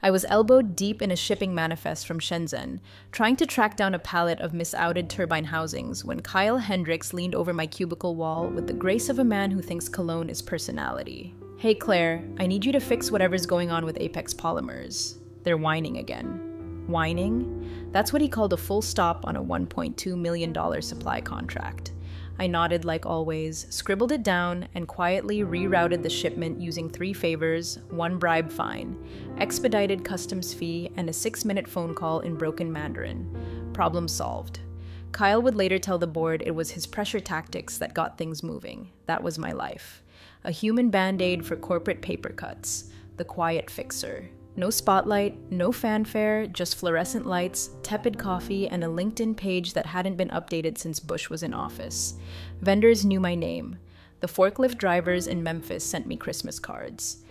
I was elbowed deep in a shipping manifest from Shenzhen, trying to track down a pallet of misouted turbine housings when Kyle Hendricks leaned over my cubicle wall with the grace of a man who thinks cologne is personality. "Hey Claire, I need you to fix whatever's going on with Apex Polymers. They're whining again." Whining? That's what he called a full stop on a $1.2 million supply contract. I nodded like always, scribbled it down, and quietly rerouted the shipment using 3 favors, 1 bribe fine, expedited customs fee, and a 6-minute phone call in broken Mandarin. Problem solved. Kyle would later tell the board it was his pressure tactics that got things moving. That was my life. A human band-aid for corporate paper cuts. The quiet fixer. No spotlight, no fanfare, just fluorescent lights, tepid coffee, and a LinkedIn page that hadn't been updated since Bush was in office. Vendors knew my name. The forklift drivers in Memphis sent me Christmas cards.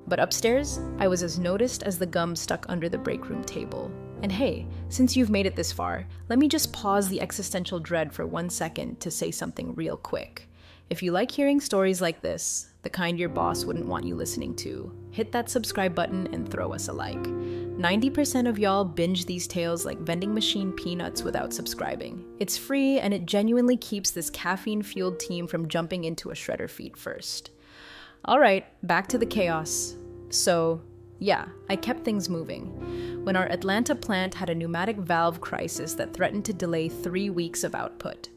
But upstairs, I was as noticed as the gum stuck under the break room table. And hey, since you've made it this far, let me just pause the existential dread for 1 second to say something real quick. If you like hearing stories like this, the kind your boss wouldn't want you listening to, hit that subscribe button and throw us a like. 90% of y'all binge these tales like vending machine peanuts without subscribing. It's free and it genuinely keeps this caffeine-fueled team from jumping into a shredder feet first. Alright, back to the chaos. So, yeah, I kept things moving. When our Atlanta plant had a pneumatic valve crisis that threatened to delay 3 weeks of output.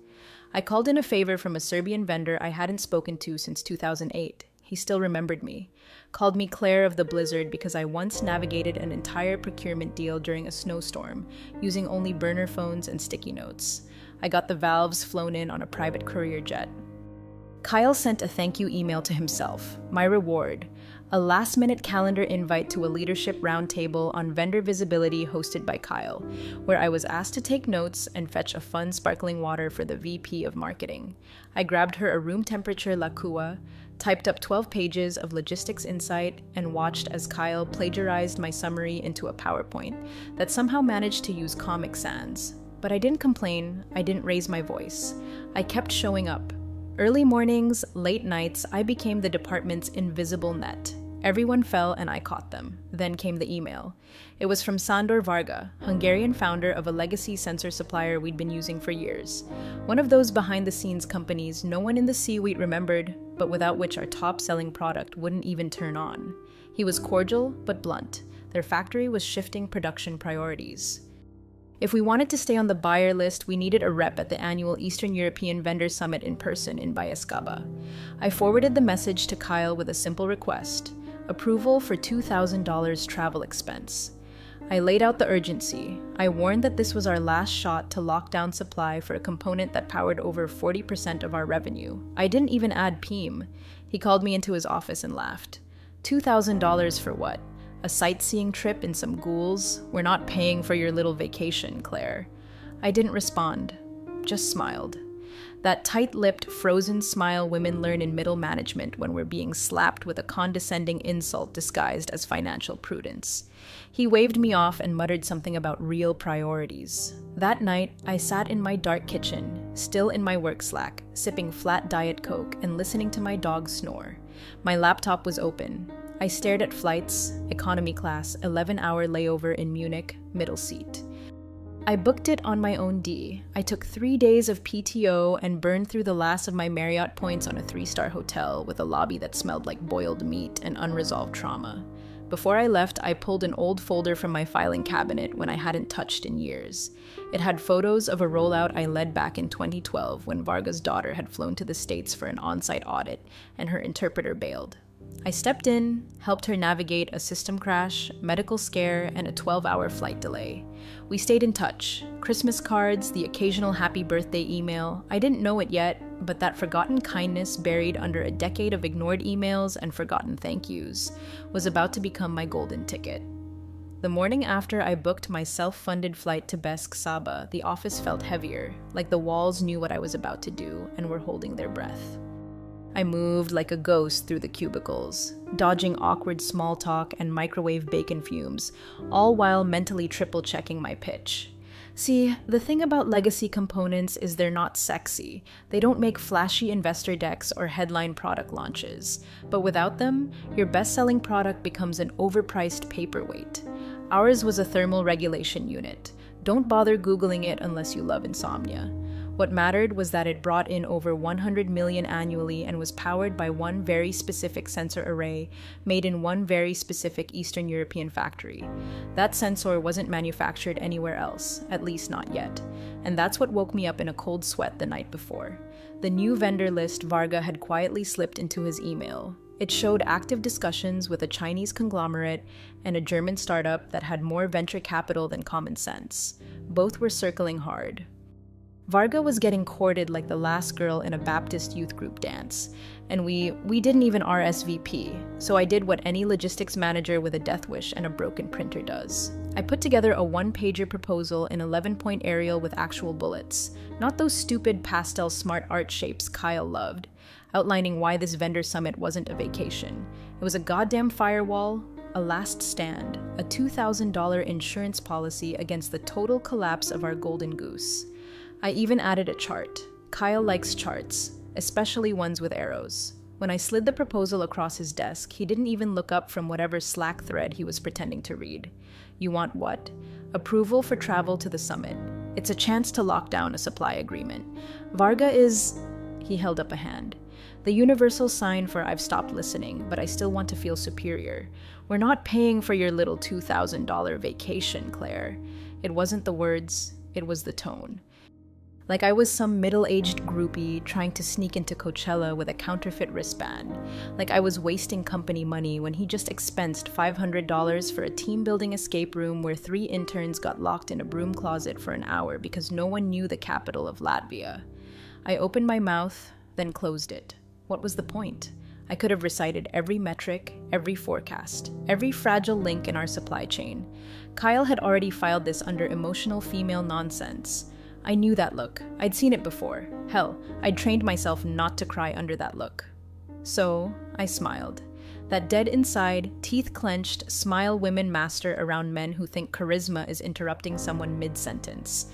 I called in a favor from a Serbian vendor I hadn't spoken to since 2008. He still remembered me. Called me Claire of the Blizzard because I once navigated an entire procurement deal during a snowstorm, using only burner phones and sticky notes. I got the valves flown in on a private courier jet. Kyle sent a thank you email to himself, my reward, a last-minute calendar invite to a leadership roundtable on vendor visibility hosted by Kyle, where I was asked to take notes and fetch a fun sparkling water for the VP of marketing. I grabbed her a room temperature La Cua, typed up 12 pages of logistics insight, and watched as Kyle plagiarized my summary into a PowerPoint that somehow managed to use Comic Sans. But I didn't complain, I didn't raise my voice. I kept showing up. Early mornings, late nights, I became the department's invisible net. Everyone fell and I caught them. Then came the email. It was from Sandor Varga, Hungarian founder of a legacy sensor supplier we'd been using for years. One of those behind-the-scenes companies no one in the C-suite remembered, but without which our top-selling product wouldn't even turn on. He was cordial, but blunt. Their factory was shifting production priorities. If we wanted to stay on the buyer list, we needed a rep at the annual Eastern European Vendor Summit in person in Bayaskaba. I forwarded the message to Kyle with a simple request. Approval for $2,000 travel expense. I laid out the urgency. I warned that this was our last shot to lock down supply for a component that powered over 40% of our revenue. I didn't even add PEEM. He called me into his office and laughed. $2,000 for what? A sightseeing trip in some ghouls? We're not paying for your little vacation, Claire. I didn't respond, just smiled. That tight-lipped, frozen smile women learn in middle management when we're being slapped with a condescending insult disguised as financial prudence. He waved me off and muttered something about real priorities. That night, I sat in my dark kitchen, still in my work slack, sipping flat Diet Coke and listening to my dog snore. My laptop was open. I stared at flights, economy class, 11-hour layover in Munich, middle seat. I booked it on my own D. I took 3 days of PTO and burned through the last of my Marriott points on a 3-star hotel with a lobby that smelled like boiled meat and unresolved trauma. Before I left, I pulled an old folder from my filing cabinet when I hadn't touched in years. It had photos of a rollout I led back in 2012 when Varga's daughter had flown to the States for an on-site audit and her interpreter bailed. I stepped in, helped her navigate a system crash, medical scare, and a 12-hour flight delay. We stayed in touch. Christmas cards, the occasional happy birthday email. I didn't know it yet, but that forgotten kindness buried under a decade of ignored emails and forgotten thank yous was about to become my golden ticket. The morning after I booked my self-funded flight to Besk Saba, the office felt heavier, like the walls knew what I was about to do and were holding their breath. I moved like a ghost through the cubicles, dodging awkward small talk and microwave bacon fumes, all while mentally triple-checking my pitch. See, the thing about legacy components is they're not sexy. They don't make flashy investor decks or headline product launches. But without them, your best-selling product becomes an overpriced paperweight. Ours was a thermal regulation unit. Don't bother Googling it unless you love insomnia. What mattered was that it brought in over 100 million annually and was powered by one very specific sensor array made in one very specific Eastern European factory. That sensor wasn't manufactured anywhere else, at least not yet. And that's what woke me up in a cold sweat the night before. The new vendor list Varga had quietly slipped into his email. It showed active discussions with a Chinese conglomerate and a German startup that had more venture capital than common sense. Both were circling hard. Varga was getting courted like the last girl in a Baptist youth group dance, and we didn't even RSVP, so I did what any logistics manager with a death wish and a broken printer does. I put together a one-pager proposal in 11-point Arial with actual bullets, not those stupid pastel smart art shapes Kyle loved, outlining why this vendor summit wasn't a vacation. It was a goddamn firewall, a last stand, a $2,000 insurance policy against the total collapse of our golden goose. I even added a chart. Kyle likes charts, especially ones with arrows. When I slid the proposal across his desk, he didn't even look up from whatever Slack thread he was pretending to read. You want what? Approval for travel to the summit. It's a chance to lock down a supply agreement. Varga is... He held up a hand. The universal sign for I've stopped listening, but I still want to feel superior. We're not paying for your little $2,000 vacation, Claire. It wasn't the words, it was the tone. Like I was some middle-aged groupie trying to sneak into Coachella with a counterfeit wristband. Like I was wasting company money when he just expensed $500 for a team-building escape room where 3 interns got locked in a broom closet for an hour because no one knew the capital of Latvia. I opened my mouth, then closed it. What was the point? I could have recited every metric, every forecast, every fragile link in our supply chain. Kyle had already filed this under emotional female nonsense. I knew that look. I'd seen it before. Hell, I'd trained myself not to cry under that look. So, I smiled. That dead inside, teeth clenched, smile women master around men who think charisma is interrupting someone mid-sentence.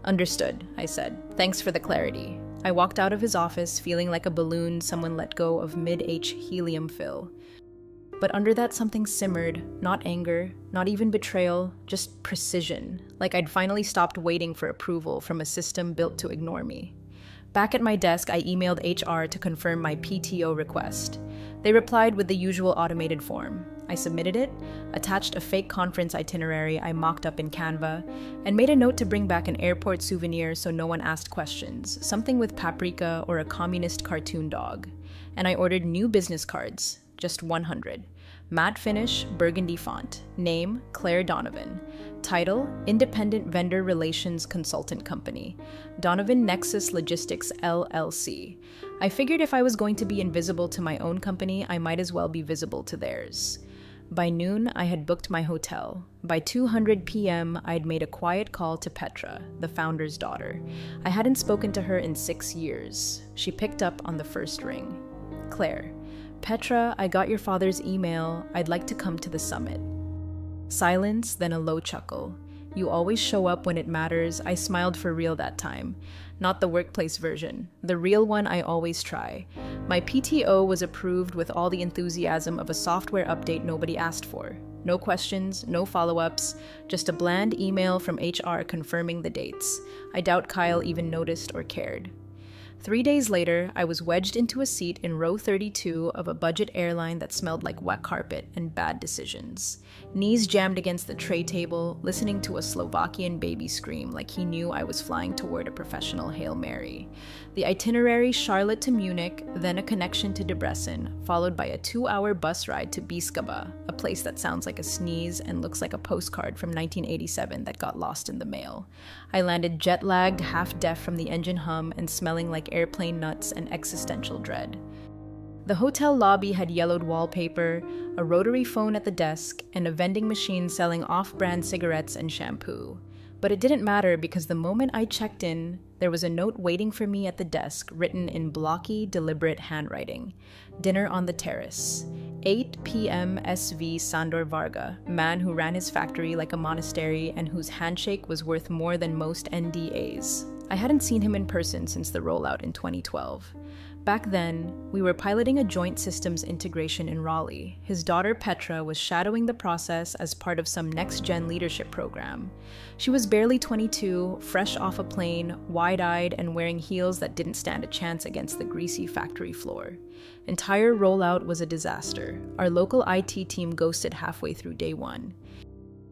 Understood, I said. Thanks for the clarity. I walked out of his office feeling like a balloon someone let go of mid-H helium fill. But under that something simmered, not anger, not even betrayal, just precision, like I'd finally stopped waiting for approval from a system built to ignore me. Back at my desk, I emailed HR to confirm my PTO request. They replied with the usual automated form. I submitted it, attached a fake conference itinerary I mocked up in Canva, and made a note to bring back an airport souvenir so no one asked questions, something with paprika or a communist cartoon dog. And I ordered new business cards. Just 100. Matte finish, burgundy font. Name, Claire Donovan. Title, Independent Vendor Relations Consultant Company. Donovan Nexus Logistics, LLC. I figured if I was going to be invisible to my own company, I might as well be visible to theirs. By noon, I had booked my hotel. By 2:00 p.m., I'd made a quiet call to Petra, the founder's daughter. I hadn't spoken to her in 6 years. She picked up on the first ring. Claire. Petra, I got your father's email. I'd like to come to the summit. Silence, then a low chuckle. You always show up when it matters. I smiled for real that time. Not the workplace version. The real one I always try. My PTO was approved with all the enthusiasm of a software update nobody asked for. No questions, no follow-ups, just a bland email from HR confirming the dates. I doubt Kyle even noticed or cared. 3 days later, I was wedged into a seat in row 32 of a budget airline that smelled like wet carpet and bad decisions. Knees jammed against the tray table, listening to a Slovakian baby scream like he knew I was flying toward a professional Hail Mary. The itinerary Charlotte to Munich, then a connection to Debrecen, followed by a 2-hour bus ride to Biskaba, a place that sounds like a sneeze and looks like a postcard from 1987 that got lost in the mail. I landed jet-lagged, half-deaf from the engine hum and smelling like airplane nuts and existential dread. The hotel lobby had yellowed wallpaper, a rotary phone at the desk, and a vending machine selling off-brand cigarettes and shampoo. But it didn't matter because the moment I checked in, there was a note waiting for me at the desk written in blocky, deliberate handwriting. Dinner on the terrace. 8 p.m. SV Sandor Varga, man who ran his factory like a monastery and whose handshake was worth more than most NDAs. I hadn't seen him in person since the rollout in 2012. Back then, we were piloting a joint systems integration in Raleigh. His daughter Petra was shadowing the process as part of some next-gen leadership program. She was barely 22, fresh off a plane, wide-eyed, and wearing heels that didn't stand a chance against the greasy factory floor. Entire rollout was a disaster. Our local IT team ghosted halfway through day one.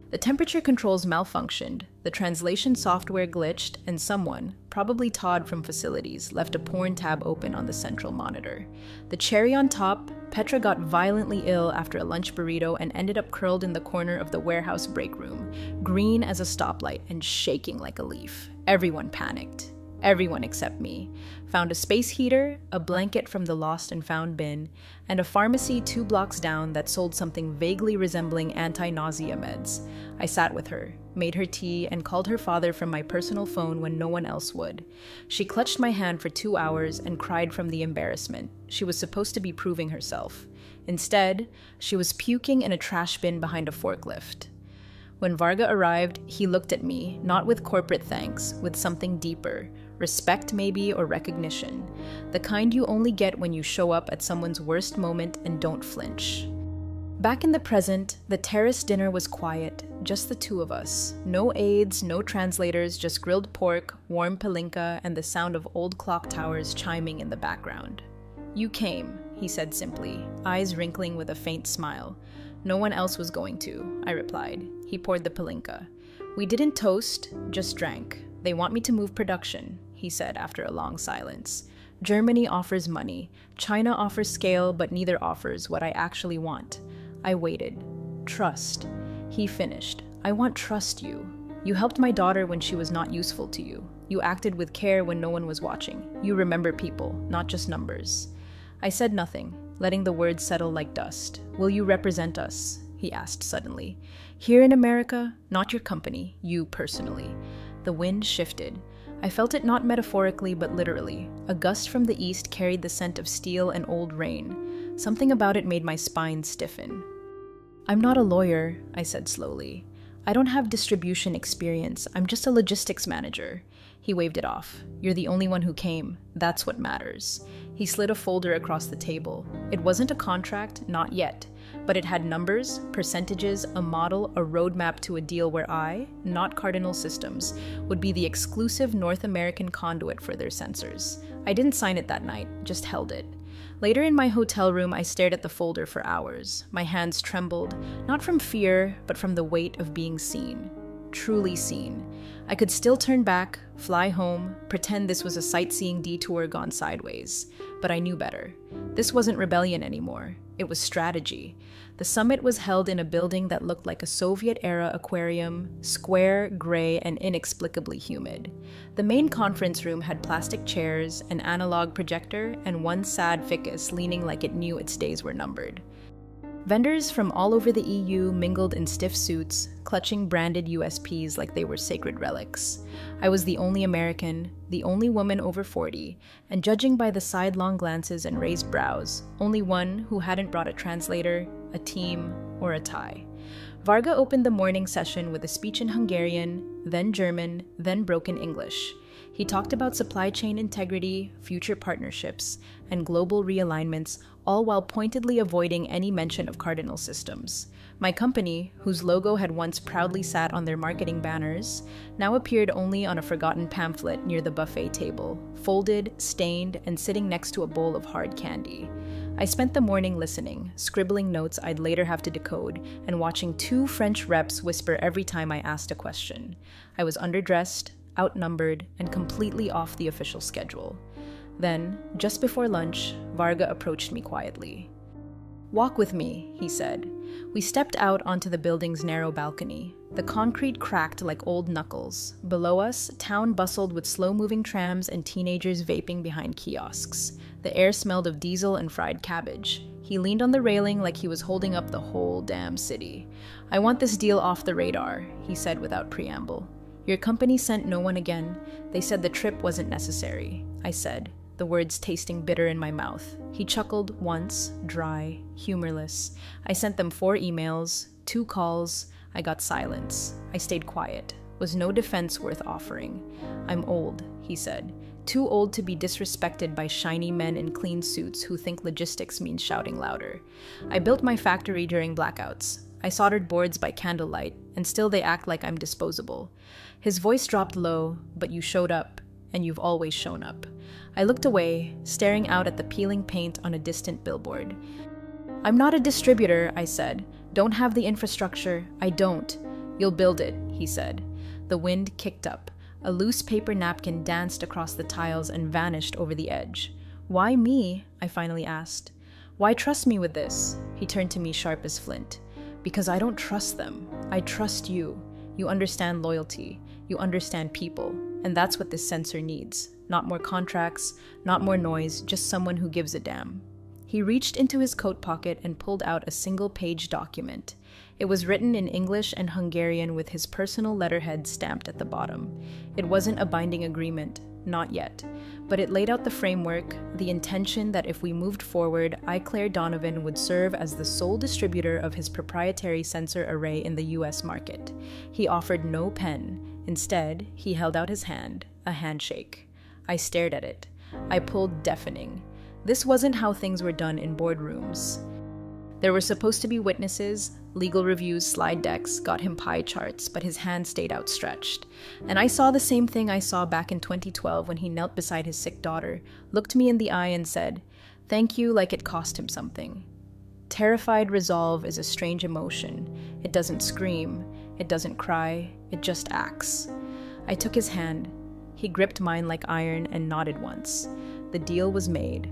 The temperature controls malfunctioned, the translation software glitched, and someone, probably Todd from facilities, left a porn tab open on the central monitor. The cherry on top, Petra got violently ill after a lunch burrito and ended up curled in the corner of the warehouse break room, green as a stoplight and shaking like a leaf. Everyone panicked. Everyone except me found a space heater, a blanket from the lost and found bin, and a pharmacy 2 blocks down that sold something vaguely resembling anti-nausea meds. I sat with her, made her tea, and called her father from my personal phone when no one else would. She clutched my hand for 2 hours and cried from the embarrassment. She was supposed to be proving herself. Instead, she was puking in a trash bin behind a forklift. When Varga arrived, he looked at me, not with corporate thanks, with something deeper. Respect maybe, or recognition. The kind you only get when you show up at someone's worst moment and don't flinch. Back in the present, the terrace dinner was quiet, just the two of us. No aides, no translators, just grilled pork, warm palinka, and the sound of old clock towers chiming in the background. "You came," he said simply, eyes wrinkling with a faint smile. "No one else was going to," I replied. He poured the palinka. "We didn't toast, just drank. They want me to move production," he said after a long silence. "Germany offers money. China offers scale, but neither offers what I actually want." I waited. "Trust." He finished. "I want trust you. You helped my daughter when she was not useful to you. You acted with care when no one was watching. You remember people, not just numbers." I said nothing, letting the words settle like dust. "Will you represent us?" he asked suddenly. "Here in America, not your company, you personally." The wind shifted. I felt it not metaphorically but literally. A gust from the east carried the scent of steel and old rain. Something about it made my spine stiffen. "I'm not a lawyer," I said slowly. "I don't have distribution experience. I'm just a logistics manager." He waved it off. "You're the only one who came. That's what matters." He slid a folder across the table. It wasn't a contract, not yet, but it had numbers, percentages, a model, a roadmap to a deal where I, not Cardinal Systems, would be the exclusive North American conduit for their sensors. I didn't sign it that night, just held it. Later in my hotel room, I stared at the folder for hours. My hands trembled, not from fear, but from the weight of being seen. Truly seen. I could still turn back, fly home, pretend this was a sightseeing detour gone sideways. But I knew better. This wasn't rebellion anymore. It was strategy. The summit was held in a building that looked like a Soviet-era aquarium, square, gray, and inexplicably humid. The main conference room had plastic chairs, an analog projector, and one sad ficus leaning like it knew its days were numbered. Vendors from all over the EU mingled in stiff suits, clutching branded USPs like they were sacred relics. I was the only American, the only woman over 40, and judging by the sidelong glances and raised brows, only one who hadn't brought a translator, a team, or a tie. Varga opened the morning session with a speech in Hungarian, then German, then broken English. He talked about supply chain integrity, future partnerships, and global realignments, all while pointedly avoiding any mention of Cardinal Systems. My company, whose logo had once proudly sat on their marketing banners, now appeared only on a forgotten pamphlet near the buffet table, folded, stained, and sitting next to a bowl of hard candy. I spent the morning listening, scribbling notes I'd later have to decode, and watching 2 French reps whisper every time I asked a question. I was underdressed, outnumbered, and completely off the official schedule. Then, just before lunch, Varga approached me quietly. "Walk with me," he said. We stepped out onto the building's narrow balcony. The concrete cracked like old knuckles. Below us, town bustled with slow-moving trams and teenagers vaping behind kiosks. The air smelled of diesel and fried cabbage. He leaned on the railing like he was holding up the whole damn city. "I want this deal off the radar," he said without preamble. "Your company sent no one again. They said the trip wasn't necessary." I said, the words tasting bitter in my mouth. He chuckled once, dry, humorless. I sent them 4 emails, 2 calls. I got silence. I stayed quiet. Was no defense worth offering. I'm old, he said. Too old to be disrespected by shiny men in clean suits who think logistics means shouting louder. I built my factory during blackouts. I soldered boards by candlelight, and still they act like I'm disposable. His voice dropped low, but you showed up, and you've always shown up. I looked away, staring out at the peeling paint on a distant billboard. I'm not a distributor, I said. Don't have the infrastructure. I don't. You'll build it, he said. The wind kicked up. A loose paper napkin danced across the tiles and vanished over the edge. Why me? I finally asked. Why trust me with this? He turned to me sharp as flint. Because I don't trust them. I trust you. You understand loyalty. You understand people. And that's what this censor needs. Not more contracts, not more noise, just someone who gives a damn. He reached into his coat pocket and pulled out a single-page document. It was written in English and Hungarian with his personal letterhead stamped at the bottom. It wasn't a binding agreement, not yet, but it laid out the framework, the intention that if we moved forward, I, Claire Donovan, would serve as the sole distributor of his proprietary sensor array in the US market. He offered no pen. Instead, he held out his hand, a handshake. I stared at it. I pulled deafening. This wasn't how things were done in boardrooms. There were supposed to be witnesses, legal reviews, slide decks, got him pie charts, but his hand stayed outstretched. And I saw the same thing I saw back in 2012 when he knelt beside his sick daughter, looked me in the eye and said, "Thank you," like it cost him something. Terrified resolve is a strange emotion. It doesn't scream, it doesn't cry, it just acts. I took his hand. He gripped mine like iron and nodded once. The deal was made.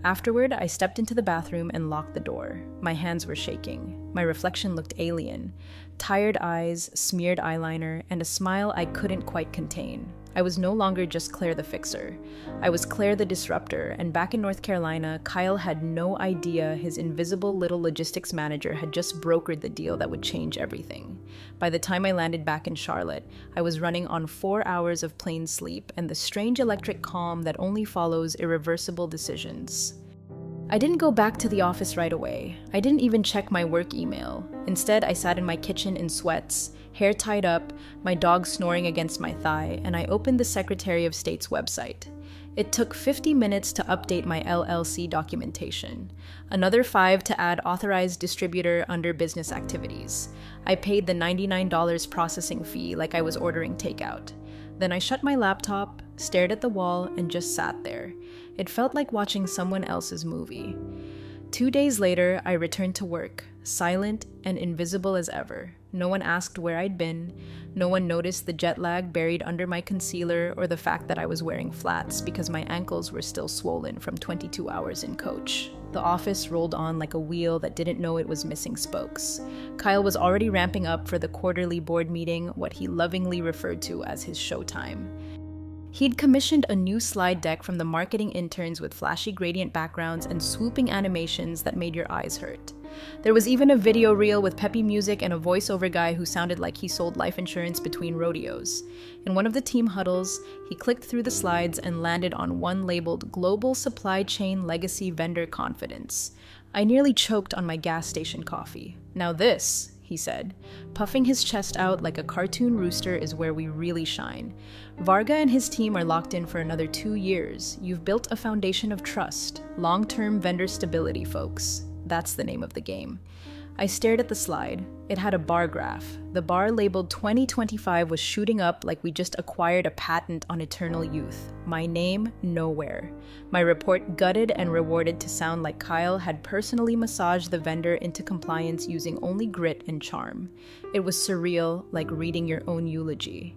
Afterward, I stepped into the bathroom and locked the door. My hands were shaking. My reflection looked alien. Tired eyes, smeared eyeliner, and a smile I couldn't quite contain. I was no longer just Claire the fixer. I was Claire the disruptor, and back in North Carolina, Kyle had no idea his invisible little logistics manager had just brokered the deal that would change everything. By the time I landed back in Charlotte, I was running on 4 hours of plain sleep and the strange electric calm that only follows irreversible decisions. I didn't go back to the office right away. I didn't even check my work email. Instead, I sat in my kitchen in sweats, hair tied up, my dog snoring against my thigh, and I opened the Secretary of State's website. It took 50 minutes to update my LLC documentation, another 5 to add authorized distributor under business activities. I paid the $99 processing fee like I was ordering takeout. Then I shut my laptop, stared at the wall, and just sat there. It felt like watching someone else's movie. 2 days later, I returned to work, silent and invisible as ever. No one asked where I'd been. No one noticed the jet lag buried under my concealer or the fact that I was wearing flats because my ankles were still swollen from 22 hours in coach. The office rolled on like a wheel that didn't know it was missing spokes. Kyle was already ramping up for the quarterly board meeting, what he lovingly referred to as his showtime. He'd commissioned a new slide deck from the marketing interns with flashy gradient backgrounds and swooping animations that made your eyes hurt. There was even a video reel with peppy music and a voiceover guy who sounded like he sold life insurance between rodeos. In one of the team huddles, he clicked through the slides and landed on one labeled Global Supply Chain Legacy Vendor Confidence. I nearly choked on my gas station coffee. Now this, he said, puffing his chest out like a cartoon rooster, is where we really shine. Varga and his team are locked in for another 2 years. You've built a foundation of trust, long-term vendor stability, folks. That's the name of the game. I stared at the slide. It had a bar graph. The bar labeled 2025 was shooting up like we just acquired a patent on eternal youth. My name, nowhere. My report gutted and rewarded to sound like Kyle had personally massaged the vendor into compliance using only grit and charm. It was surreal, like reading your own eulogy.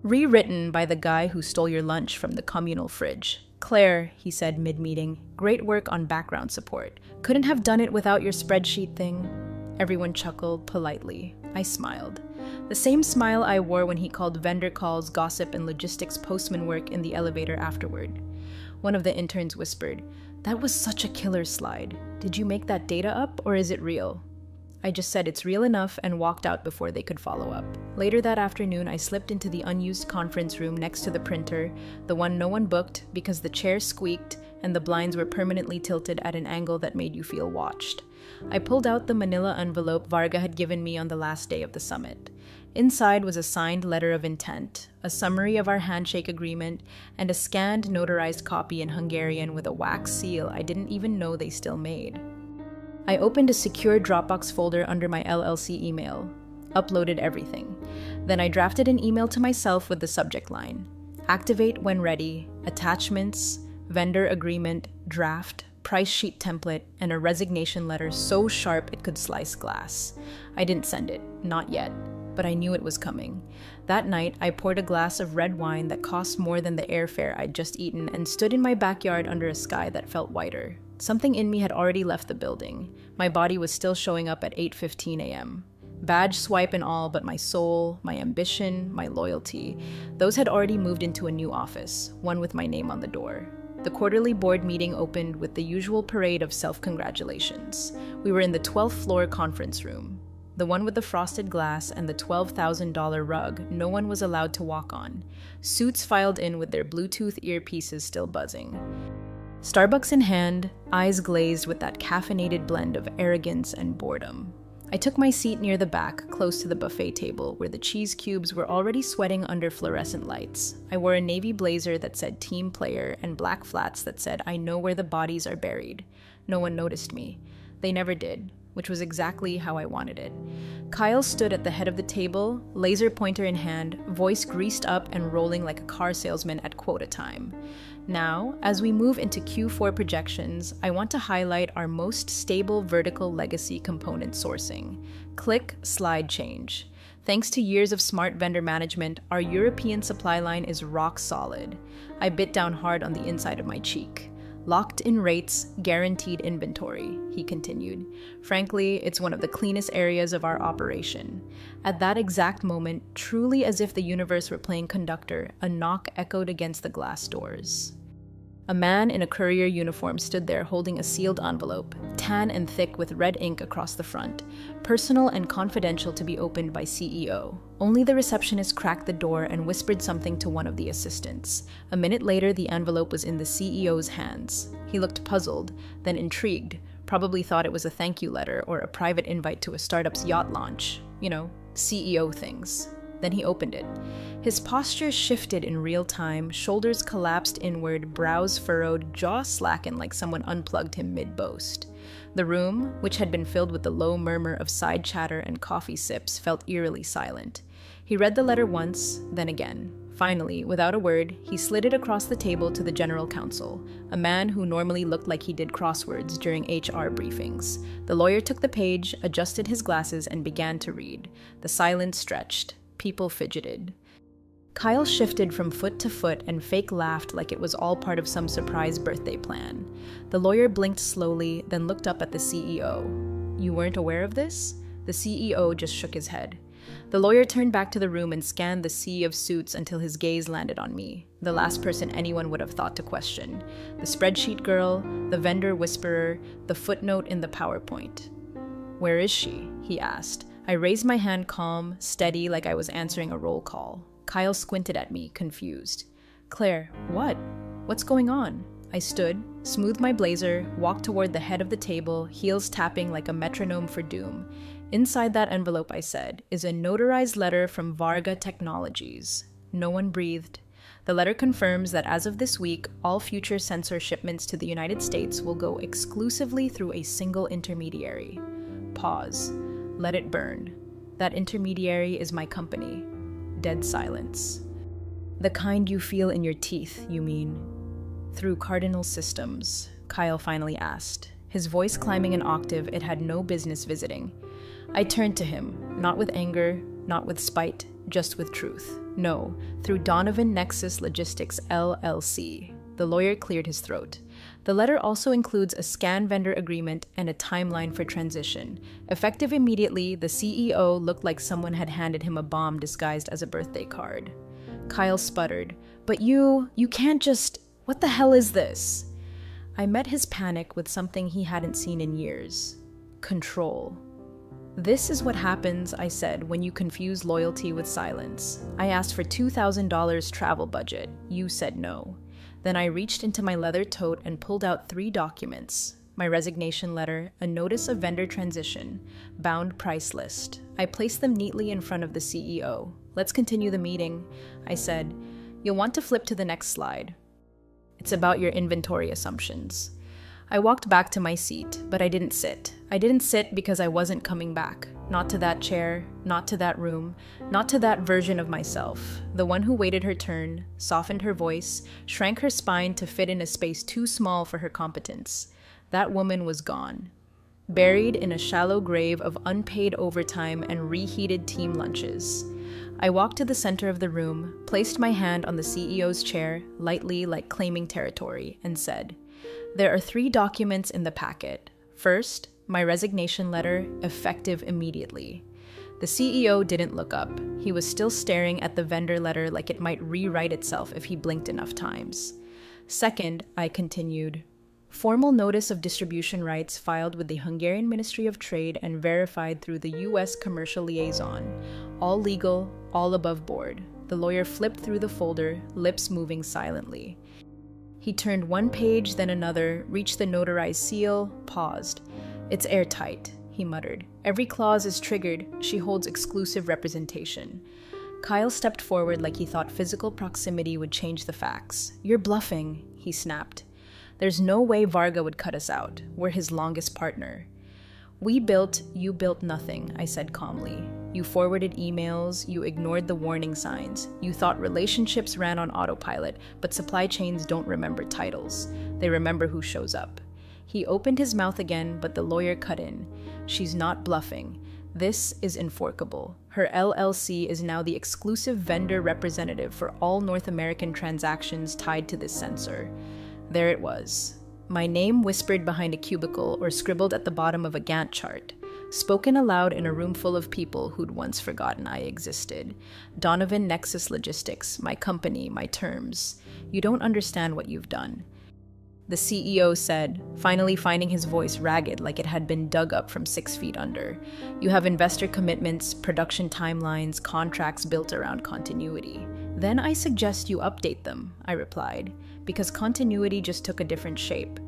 Rewritten by the guy who stole your lunch from the communal fridge. Claire, he said mid-meeting, great work on background support. Couldn't have done it without your spreadsheet thing. Everyone chuckled politely. I smiled. The same smile I wore when he called vendor calls, gossip, and logistics postman work in the elevator afterward. One of the interns whispered, "That was such a killer slide. Did you make that data up, or is it real?" I just said it's real enough and walked out before they could follow up. Later that afternoon, I slipped into the unused conference room next to the printer, the one no one booked because the chair squeaked and the blinds were permanently tilted at an angle that made you feel watched. I pulled out the manila envelope Varga had given me on the last day of the summit. Inside was a signed letter of intent, a summary of our handshake agreement, and a scanned notarized copy in Hungarian with a wax seal I didn't even know they still made. I opened a secure Dropbox folder under my LLC email, uploaded everything. Then I drafted an email to myself with the subject line: activate when ready, attachments, vendor agreement, draft, price sheet template, and a resignation letter so sharp it could slice glass. I didn't send it, not yet, but I knew it was coming. That night, I poured a glass of red wine that cost more than the airfare I'd just eaten and stood in my backyard under a sky that felt whiter. Something in me had already left the building. My body was still showing up at 8:15 a.m. Badge swipe and all, but my soul, my ambition, my loyalty, those had already moved into a new office, one with my name on the door. The quarterly board meeting opened with the usual parade of self-congratulations. We were in the 12th floor conference room, the one with the frosted glass and the $12,000 rug no one was allowed to walk on. Suits filed in with their Bluetooth earpieces still buzzing. Starbucks in hand, eyes glazed with that caffeinated blend of arrogance and boredom. I took my seat near the back, close to the buffet table, where the cheese cubes were already sweating under fluorescent lights. I wore a navy blazer that said team player and black flats that said I know where the bodies are buried. No one noticed me. They never did, which was exactly how I wanted it. Kyle stood at the head of the table, laser pointer in hand, voice greased up and rolling like a car salesman at quota time. Now, as we move into Q4 projections, I want to highlight our most stable vertical legacy component sourcing: click, slide, change. Thanks to years of smart vendor management, our European supply line is rock solid. I bit down hard on the inside of my cheek. Locked in rates, guaranteed inventory, he continued. Frankly, it's one of the cleanest areas of our operation. At that exact moment, truly as if the universe were playing conductor, a knock echoed against the glass doors. A man in a courier uniform stood there holding a sealed envelope, tan and thick with red ink across the front, personal and confidential to be opened by CEO. Only the receptionist cracked the door and whispered something to one of the assistants. A minute later, the envelope was in the CEO's hands. He looked puzzled, then intrigued, probably thought it was a thank you letter or a private invite to a startup's yacht launch. You know, CEO things. Then he opened it. His posture shifted in real time, shoulders collapsed inward, brows furrowed, jaw slackened like someone unplugged him mid-boast. The room, which had been filled with the low murmur of side chatter and coffee sips, felt eerily silent. He read the letter once, then again. Finally, without a word, he slid it across the table to the general counsel, a man who normally looked like he did crosswords during HR briefings. The lawyer took the page, adjusted his glasses, and began to read. The silence stretched. People fidgeted. Kyle shifted from foot to foot and fake laughed like it was all part of some surprise birthday plan. The lawyer blinked slowly, then looked up at the CEO. "You weren't aware of this?" The CEO just shook his head. The lawyer turned back to the room and scanned the sea of suits until his gaze landed on me, the last person anyone would have thought to question. The spreadsheet girl, the vendor whisperer, the footnote in the PowerPoint. "Where is she?" he asked. I raised my hand calm, steady, like I was answering a roll call. Kyle squinted at me, confused. "Claire, what? What's going on?" I stood, smoothed my blazer, walked toward the head of the table, heels tapping like a metronome for doom. Inside that envelope, I said, is a notarized letter from Varga Technologies. No one breathed. The letter confirms that as of this week, all future sensor shipments to the United States will go exclusively through a single intermediary. Pause. Let it burn. That intermediary is my company. Dead silence. "The kind you feel in your teeth, you mean?" "Through Cardinal Systems," Kyle finally asked, his voice climbing an octave it had no business visiting. I turned to him, not with anger, not with spite, just with truth. "No, through Donovan Nexus Logistics LLC." The lawyer cleared his throat. The letter also includes a scan vendor agreement and a timeline for transition. Effective immediately, the CEO looked like someone had handed him a bomb disguised as a birthday card. Kyle sputtered, "But you can't just... What the hell is this?" I met his panic with something he hadn't seen in years. Control. "This is what happens," I said, "when you confuse loyalty with silence. I asked for $2,000 travel budget. You said no." Then I reached into my leather tote and pulled out 3 documents: my resignation letter, a notice of vendor transition, bound price list. I placed them neatly in front of the CEO. "Let's continue the meeting," I said. "You'll want to flip to the next slide. It's about your inventory assumptions." I walked back to my seat, but I didn't sit. I didn't sit because I wasn't coming back. Not to that chair, not to that room, not to that version of myself. The one who waited her turn, softened her voice, shrank her spine to fit in a space too small for her competence. That woman was gone. Buried in a shallow grave of unpaid overtime and reheated team lunches. I walked to the center of the room, placed my hand on the CEO's chair, lightly like claiming territory, and said, "There are 3 documents in the packet. First, my resignation letter, effective immediately." The CEO didn't look up. He was still staring at the vendor letter like it might rewrite itself if he blinked enough times. "Second," I continued, "formal notice of distribution rights filed with the Hungarian Ministry of Trade and verified through the U.S. Commercial Liaison. All legal, all above board." The lawyer flipped through the folder, lips moving silently. He turned one page, then another, reached the notarized seal, paused. "It's airtight," he muttered. "Every clause is triggered. She holds exclusive representation." Kyle stepped forward like he thought physical proximity would change the facts. "You're bluffing," he snapped. "There's no way Varga would cut us out. We're his longest partner." "We built, you built nothing," I said calmly. "You forwarded emails, you ignored the warning signs. You thought relationships ran on autopilot, but supply chains don't remember titles. They remember who shows up." He opened his mouth again, but the lawyer cut in. "She's not bluffing. This is enforceable. Her LLC is now the exclusive vendor representative for all North American transactions tied to this sensor." There it was. My name whispered behind a cubicle or scribbled at the bottom of a Gantt chart. Spoken aloud in a room full of people who'd once forgotten I existed. Donovan Nexus Logistics, my company, my terms. "You don't understand what you've done," the CEO said, finally finding his voice ragged like it had been dug up from 6 feet under. "You have investor commitments, production timelines, contracts built around continuity." "Then I suggest you update them," I replied, because continuity just took a different shape.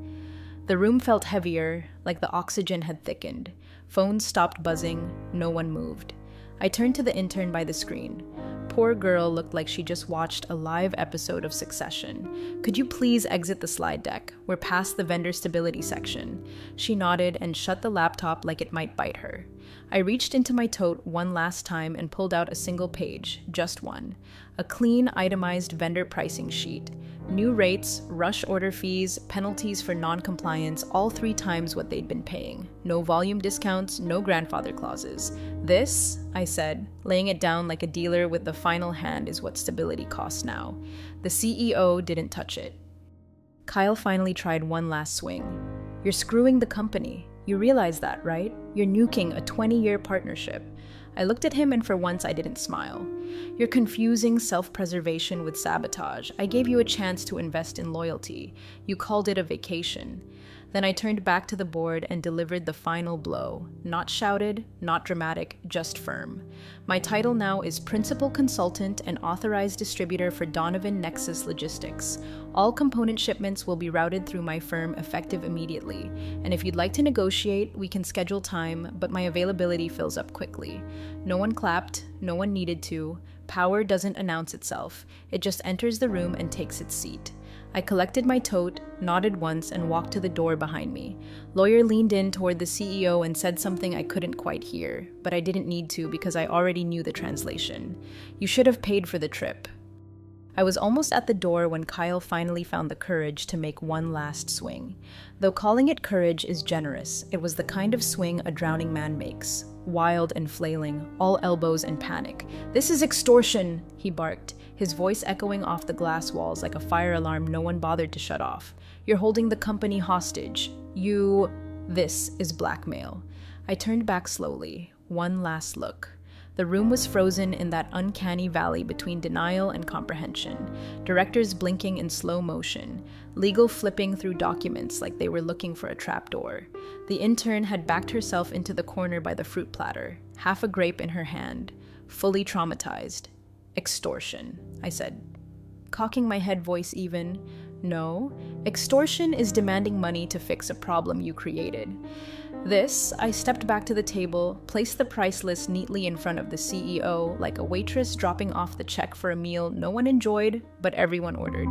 The room felt heavier, like the oxygen had thickened. Phones stopped buzzing, no one moved. I turned to the intern by the screen. Poor girl looked like she just watched a live episode of Succession. "Could you please exit the slide deck? We're past the vendor stability section." She nodded and shut the laptop like it might bite her. I reached into my tote one last time and pulled out a single page, just one. A clean, itemized vendor pricing sheet. New rates, rush order fees, penalties for non-compliance, all 3 times what they'd been paying. No volume discounts, no grandfather clauses. "This," I said, laying it down like a dealer with the final hand, "is what stability costs now." The CEO didn't touch it. Kyle finally tried one last swing. "You're screwing the company. You realize that, right? You're nuking a 20-year partnership." I looked at him and for once I didn't smile. "You're confusing self-preservation with sabotage. I gave you a chance to invest in loyalty. You called it a vacation." Then I turned back to the board and delivered the final blow. Not shouted, not dramatic, just firm. My title now is Principal Consultant and Authorized Distributor for Donovan Nexus Logistics. All component shipments will be routed through my firm effective immediately. And if you'd like to negotiate, we can schedule time, but my availability fills up quickly. No one clapped, no one needed to. Power doesn't announce itself. It just enters the room and takes its seat. I collected my tote, nodded once, and walked to the door behind me. Lawyer leaned in toward the CEO and said something I couldn't quite hear, but I didn't need to because I already knew the translation. "You should have paid for the trip." I was almost at the door when Kyle finally found the courage to make one last swing. Though calling it courage is generous, it was the kind of swing a drowning man makes. Wild and flailing, all elbows and panic. "This is extortion," he barked, his voice echoing off the glass walls like a fire alarm no one bothered to shut off. "You're holding the company hostage. This is blackmail." I turned back slowly. One last look. The room was frozen in that uncanny valley between denial and comprehension, directors blinking in slow motion, legal flipping through documents like they were looking for a trapdoor. The intern had backed herself into the corner by the fruit platter, half a grape in her hand, fully traumatized. Extortion, I said, cocking my head voice even. No, extortion is demanding money to fix a problem you created. I stepped back to the table, placed the price list neatly in front of the CEO, like a waitress dropping off the check for a meal no one enjoyed, but everyone ordered.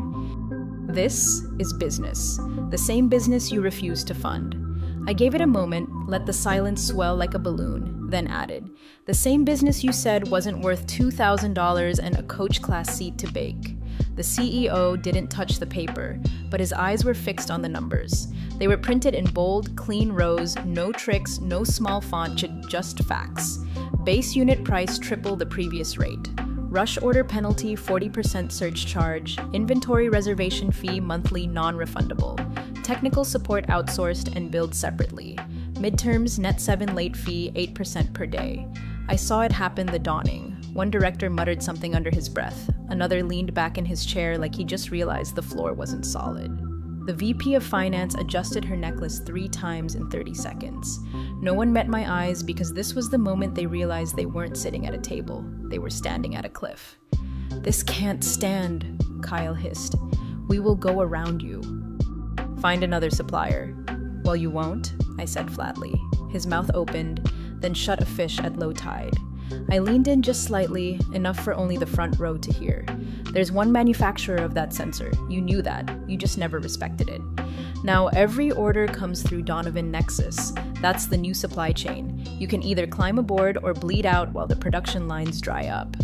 This is business, the same business you refused to fund. I gave it a moment, let the silence swell like a balloon, then added, the same business you said wasn't worth $2,000 and a coach class seat to bake. The CEO didn't touch the paper, but his eyes were fixed on the numbers. They were printed in bold, clean rows, no tricks, no small font, just facts. Base unit price triple the previous rate. Rush order penalty 40% surge charge. Inventory reservation fee monthly non-refundable. Technical support outsourced and billed separately. Midterms net 7 late fee 8% per day. I saw it happen the dawning. One director muttered something under his breath. Another leaned back in his chair like he just realized the floor wasn't solid. The VP of Finance adjusted her necklace 3 times in 30 seconds. No one met my eyes because this was the moment they realized they weren't sitting at a table. They were standing at a cliff. This can't stand, Kyle hissed. We will go around you. Find another supplier. Well, you won't, I said flatly. His mouth opened, then shut a fish at low tide. I leaned in just slightly, enough for only the front row to hear. There's one manufacturer of that sensor. You knew that. You just never respected it. Now every order comes through Donovan Nexus. That's the new supply chain. You can either climb aboard or bleed out while the production lines dry up.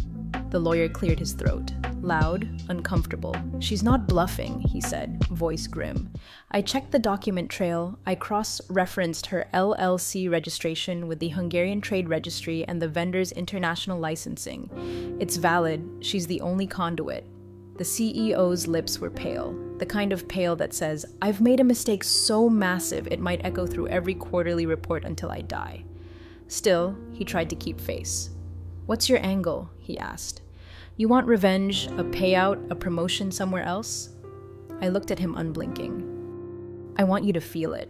The lawyer cleared his throat. Loud, uncomfortable. She's not bluffing, he said, voice grim. I checked the document trail. I cross-referenced her LLC registration with the Hungarian Trade Registry and the vendor's international licensing. It's valid. She's the only conduit. The CEO's lips were pale, the kind of pale that says, I've made a mistake so massive it might echo through every quarterly report until I die. Still, he tried to keep face. What's your angle? He asked. You want revenge, a payout, a promotion somewhere else? I looked at him unblinking. I want you to feel it.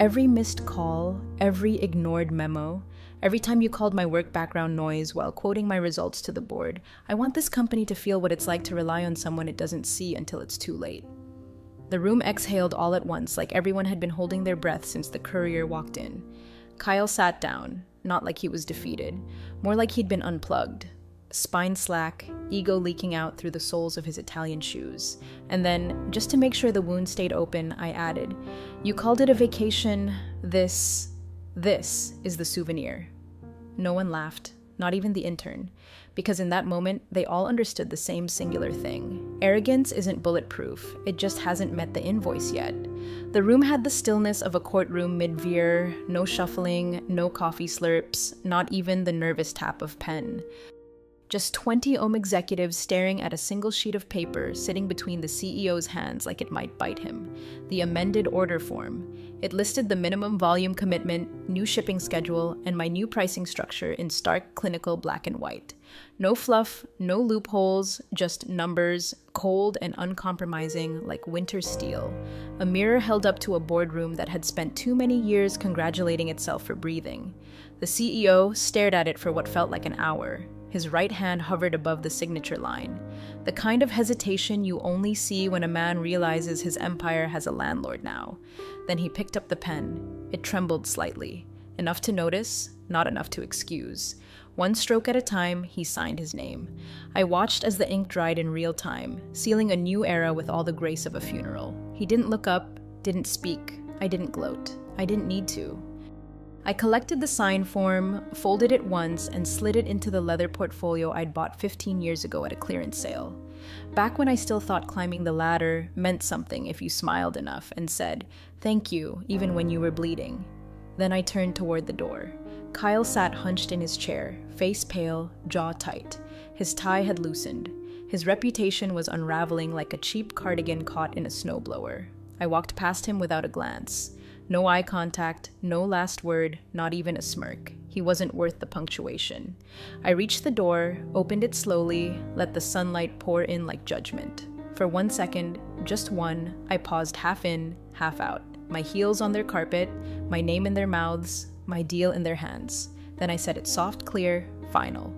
Every missed call, every ignored memo, every time you called my work background noise while quoting my results to the board, I want this company to feel what it's like to rely on someone it doesn't see until it's too late. The room exhaled all at once, like everyone had been holding their breath since the courier walked in. Kyle sat down, not like he was defeated, more like he'd been unplugged. Spine slack, ego leaking out through the soles of his Italian shoes. And then, just to make sure the wound stayed open, I added, you called it a vacation. This is the souvenir. No one laughed, not even the intern, because in that moment, they all understood the same singular thing. Arrogance isn't bulletproof, it just hasn't met the invoice yet. The room had the stillness of a courtroom mid-veer, no shuffling, no coffee slurps, not even the nervous tap of pen. Just 20 Ohm executives staring at a single sheet of paper sitting between the CEO's hands like it might bite him. The amended order form. It listed the minimum volume commitment, new shipping schedule, and my new pricing structure in stark clinical black and white. No fluff, no loopholes, just numbers, cold and uncompromising like winter steel. A mirror held up to a boardroom that had spent too many years congratulating itself for breathing. The CEO stared at it for what felt like an hour. His right hand hovered above the signature line. The kind of hesitation you only see when a man realizes his empire has a landlord now. Then he picked up the pen. It trembled slightly. Enough to notice, not enough to excuse. One stroke at a time, he signed his name. I watched as the ink dried in real time, sealing a new era with all the grace of a funeral. He didn't look up, didn't speak. I didn't gloat. I didn't need to. I collected the sign form, folded it once, and slid it into the leather portfolio I'd bought 15 years ago at a clearance sale. Back when I still thought climbing the ladder meant something if you smiled enough and said, "Thank you," even when you were bleeding. Then I turned toward the door. Kyle sat hunched in his chair, face pale, jaw tight. His tie had loosened. His reputation was unraveling like a cheap cardigan caught in a snowblower. I walked past him without a glance. No eye contact, no last word, not even a smirk. He wasn't worth the punctuation. I reached the door, opened it slowly, let the sunlight pour in like judgment. For 1 second, just one, I paused half in, half out. My heels on their carpet, my name in their mouths, my deal in their hands. Then I said it soft, clear, final.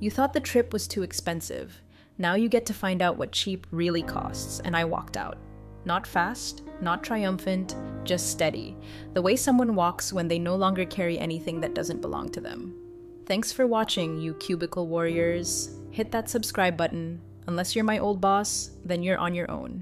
You thought the trip was too expensive. Now you get to find out what cheap really costs, and I walked out. Not fast, not triumphant, just steady. The way someone walks when they no longer carry anything that doesn't belong to them. Thanks for watching, you cubicle warriors. Hit that subscribe button. Unless you're my old boss, then you're on your own.